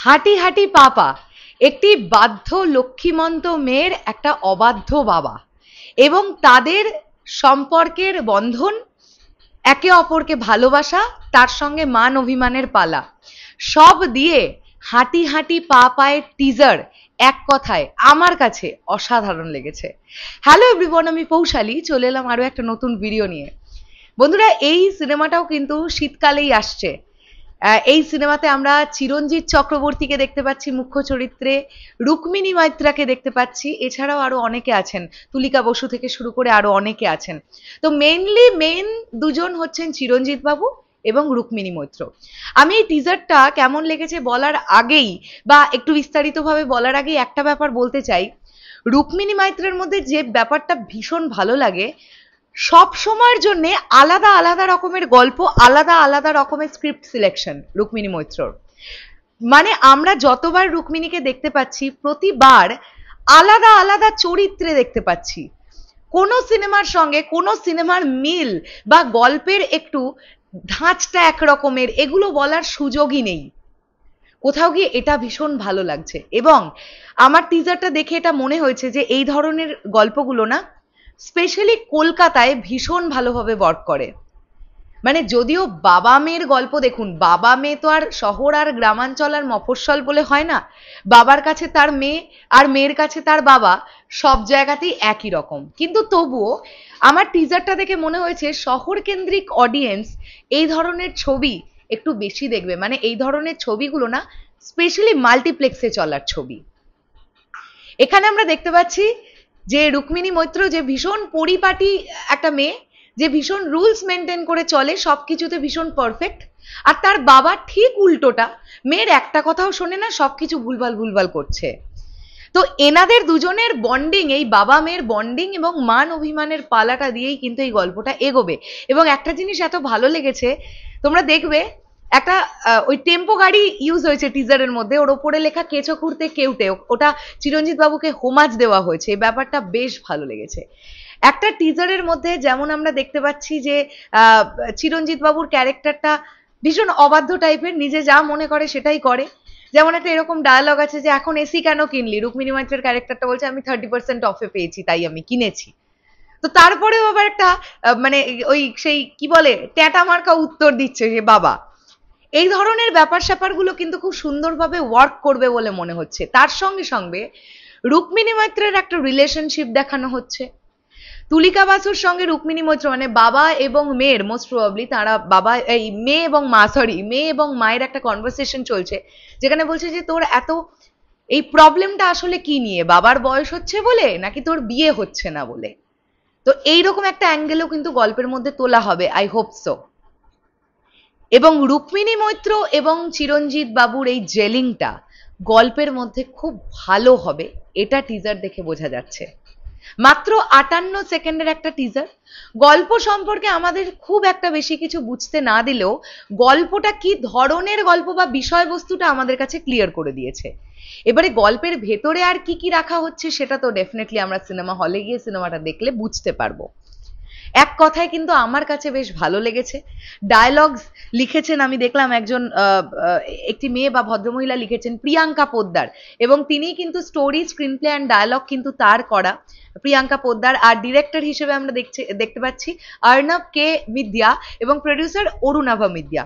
হাঁটি হাঁটি পাপা একটি বাধ্য লক্ষ্মীমন্ত মেয়ের একটা অবাধ্য বাবা এবং তাদের সম্পর্কের বন্ধন, একে অপরকে ভালোবাসা, তার সঙ্গে মান অভিমানের পালা, সব দিয়ে হাঁটি হাঁটি পা পায়ের টিজার এক কথায় আমার কাছে অসাধারণ লেগেছে। হ্যালো এভরিওয়ান, আমি পৌশালী, চলে এলাম আরো একটা নতুন ভিডিও নিয়ে। বন্ধুরা, এই সিনেমাটাও কিন্তু শীতকালেই আসছে। এই সিনেমাতে আমরা চিরঞ্জিত চক্রবর্তীকে দেখতে পাচ্ছি মুখ্য চরিত্রে, রুক্মিণী মৈত্রাকে দেখতে পাচ্ছি, এছাড়াও আরো অনেকে আছেন, তুলিকা বসু থেকে শুরু করে আরো অনেকে আছেন। তো মেন দুজন হচ্ছেন চিরঞ্জিত বাবু এবং রুক্মিণী মৈত্র। আমি এই টিজারটা কেমন লেগেছে বলার আগেই বা একটু বিস্তারিতভাবে বলার আগেই একটা ব্যাপার বলতে চাই। রুক্মিণী মৈত্রের মধ্যে যে ব্যাপারটা ভীষণ ভালো লাগে, সব সময়ের জন্য আলাদা আলাদা রকমের গল্প, আলাদা আলাদা রকমের স্ক্রিপ্ট সিলেকশন রুক্মিণী মৈত্রর। মানে আমরা যতবার রুক্মিণীকে দেখতে পাচ্ছি প্রতিবার আলাদা আলাদা চরিত্রে দেখতে পাচ্ছি। কোনো সিনেমার সঙ্গে কোনো সিনেমার মিল বা গল্পের একটু ধাঁচটা একরকমের এগুলো বলার সুযোগই নেই। কোথাও গিয়ে এটা ভীষণ ভালো লাগছে এবং আমার টিজারটা দেখে এটা মনে হয়েছে যে এই ধরনের গল্পগুলো না স্পেশালি কলকাতায় ভীষণ ভালোভাবে ওয়ার্ক করে। মানে যদিও বাবা মেয়ের গল্প দেখুন, বাবা মেয়ে তো আর শহর আর গ্রামাঞ্চল আর মফস্বল বলে হয় না। বাবার কাছে তার মেয়ে আর মেয়ের কাছে তার বাবা সব জায়গাতেই একই রকম। কিন্তু তবুও আমার টিজারটা দেখে মনে হয়েছে শহর কেন্দ্রিক অডিয়েন্স এই ধরনের ছবি একটু বেশি দেখবে। মানে এই ধরনের ছবিগুলো না স্পেশালি মাল্টিপ্লেক্সে চলার ছবি। এখানে আমরা দেখতে পাচ্ছি যে রুক্মিণী মৈত্র যে ভীষণ পরিপাটি একটা মেয়ে, যে ভীষণ রুলস মেনটেন করে চলে, সবকিছুতে ভীষণ পারফেক্ট, আর তার বাবা ঠিক উল্টোটা, মেয়ের একটা কথাও শোনে না, সবকিছু ভুলভাল করছে। তো এনাদের দুজনের বন্ডিং, এই বাবা মেয়ের বন্ডিং এবং মান অভিমানের পালাটা দিয়েই কিন্তু এই গল্পটা এগোবে। এবং একটা জিনিস এত ভালো লেগেছে, তোমরা দেখবে একটা ওই টেম্পো গাড়ি ইউজ হয়েছে টিজারের মধ্যে, ওর ওপরে লেখা কেঁচো খুঁড়তে কেউটে, ওটা চিরঞ্জিত বাবুকে হোমাজ দেওয়া হয়েছে। এই ব্যাপারটা বেশ ভালো লেগেছে। একটা টিজারের মধ্যে যেমন আমরা দেখতে পাচ্ছি যে চিরঞ্জিত বাবুর ক্যারেক্টারটা ভীষণ অবাধ্য টাইপের, নিজে যা মনে করে সেটাই করে। যেমন একটা এরকম ডায়ালগ আছে যে এখন এসি কেন কিনলি, রুক্মিণী মৈত্রের ক্যারেক্টারটা বলছে আমি 30% অফে পেয়েছি তাই আমি কিনেছি। তো তারপরেও আবার একটা মানে ওই সেই কি বলে ট্যাটা মার্কা উত্তর দিচ্ছে যে বাবা। এই ধরনের ব্যাপার স্যাপারগুলো কিন্তু খুব সুন্দরভাবে ওয়ার্ক করবে বলে মনে হচ্ছে। তার সঙ্গে সঙ্গে রুক্মিণী মৈত্রের একটা রিলেশনশিপ দেখানো হচ্ছে। তুলিকা বাসুর সঙ্গে রুক্মিণী মৈত্র মানে বাবা এবং মেয়ের, মোস্ট প্রবাবলি তারা বাবা, এই মেয়ে এবং মা, সরি মেয়ে এবং মায়ের একটা কনভারসেশন চলছে, যেখানে বলছে যে তোর এত এই প্রবলেমটা আসলে কি নিয়ে, বাবার বয়স হচ্ছে বলে নাকি তোর বিয়ে হচ্ছে না বলে। তো এইরকম একটা অ্যাঙ্গেলও কিন্তু গল্পের মধ্যে তোলা হবে, আই হোপ সো। এবং রুক্মিণী মৈত্র এবং চিরঞ্জিত বাবুর এই জেলিংটা গল্পের মধ্যে খুব ভালো হবে, এটা টিজার দেখে বোঝা যাচ্ছে। মাত্র 58 সেকেন্ডের একটা টিজার, গল্প সম্পর্কে আমাদের খুব একটা বেশি কিছু বুঝতে না দিলেও গল্পটা কি ধরনের গল্প বা বিষয়বস্তুটা আমাদের কাছে ক্লিয়ার করে দিয়েছে। এবারে গল্পের ভেতরে আর কি কি রাখা হচ্ছে সেটা তো ডেফিনেটলি আমরা সিনেমা হলে গিয়ে সিনেমাটা দেখলে বুঝতে পারবো। এক কথায় কিন্তু আমার কাছে বেশ ভালো লেগেছে। ডায়লগস লিখেছেন, আমি দেখলাম একজন একটি মেয়ে বা ভদ্রমহিলা লিখেছেন, প্রিয়াঙ্কা পোদ্দার, এবং তিনি কিন্তু স্টোরি, স্ক্রিনপ্লে অ্যান্ড ডায়লগ কিন্তু তার করা, প্রিয়াঙ্কা পোদ্দার। আর ডিরেক্টর হিসেবে আমরা দেখতে পাচ্ছি অর্ণব কে মিদ্যা এবং প্রডিউসার অরুণাভা মিদ্যা।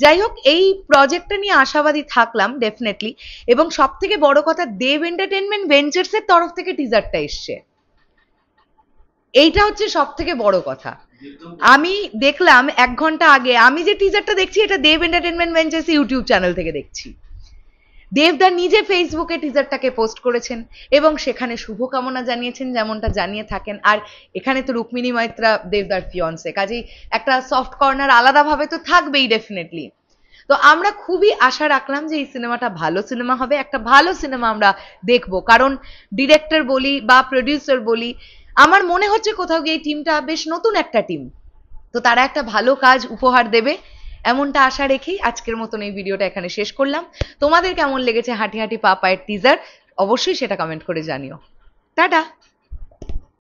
যাই হোক, এই প্রজেক্টটা নিয়ে আশাবাদী থাকলাম ডেফিনেটলি। এবং সব থেকে বড় কথা, দেব এন্টারটেনমেন্ট ভেঞ্চার্সের তরফ থেকে টিজারটা এসছে, এইটা হচ্ছে সব থেকে বড় কথা। আমি দেখলাম 1 ঘন্টা আগে, আমি যে টিজারটা দেখছি এটা দেব এন্টারটেনমেন্ট ভেঞ্চার্স ইউটিউব চ্যানেল থেকে দেখছি। দেবদা নিজে ফেসবুকে টিজারটাকে পোস্ট করেছেন এবং সেখানে শুভকামনা জানিয়েছেন, যেমনটা জানিয়ে থাকেন। আর এখানে তো রুক্মিণী মৈত্রা দেবদার ফিয়ন্সে, কাজেই একটা সফট কর্নার আলাদাভাবে তো থাকবেই ডেফিনেটলি। তো আমরা খুবই আশা রাখলাম যে এই সিনেমাটা ভালো সিনেমা হবে, একটা ভালো সিনেমা আমরা দেখবো। কারণ ডিরেক্টর বলি বা প্রডিউসার বলি, আমার মনে হচ্ছে কোথাও গিয়ে এই টিমটা বেশ নতুন একটা টিম, তো তারা একটা ভালো কাজ উপহার দেবে এমনটা আশা রেখেই আজকের মতন এই ভিডিওটা এখানে শেষ করলাম। তোমাদের কেমন লেগেছে হাঁটি হাঁটি পা পায়ের টিজার, অবশ্যই সেটা কমেন্ট করে জানিও। টাটা।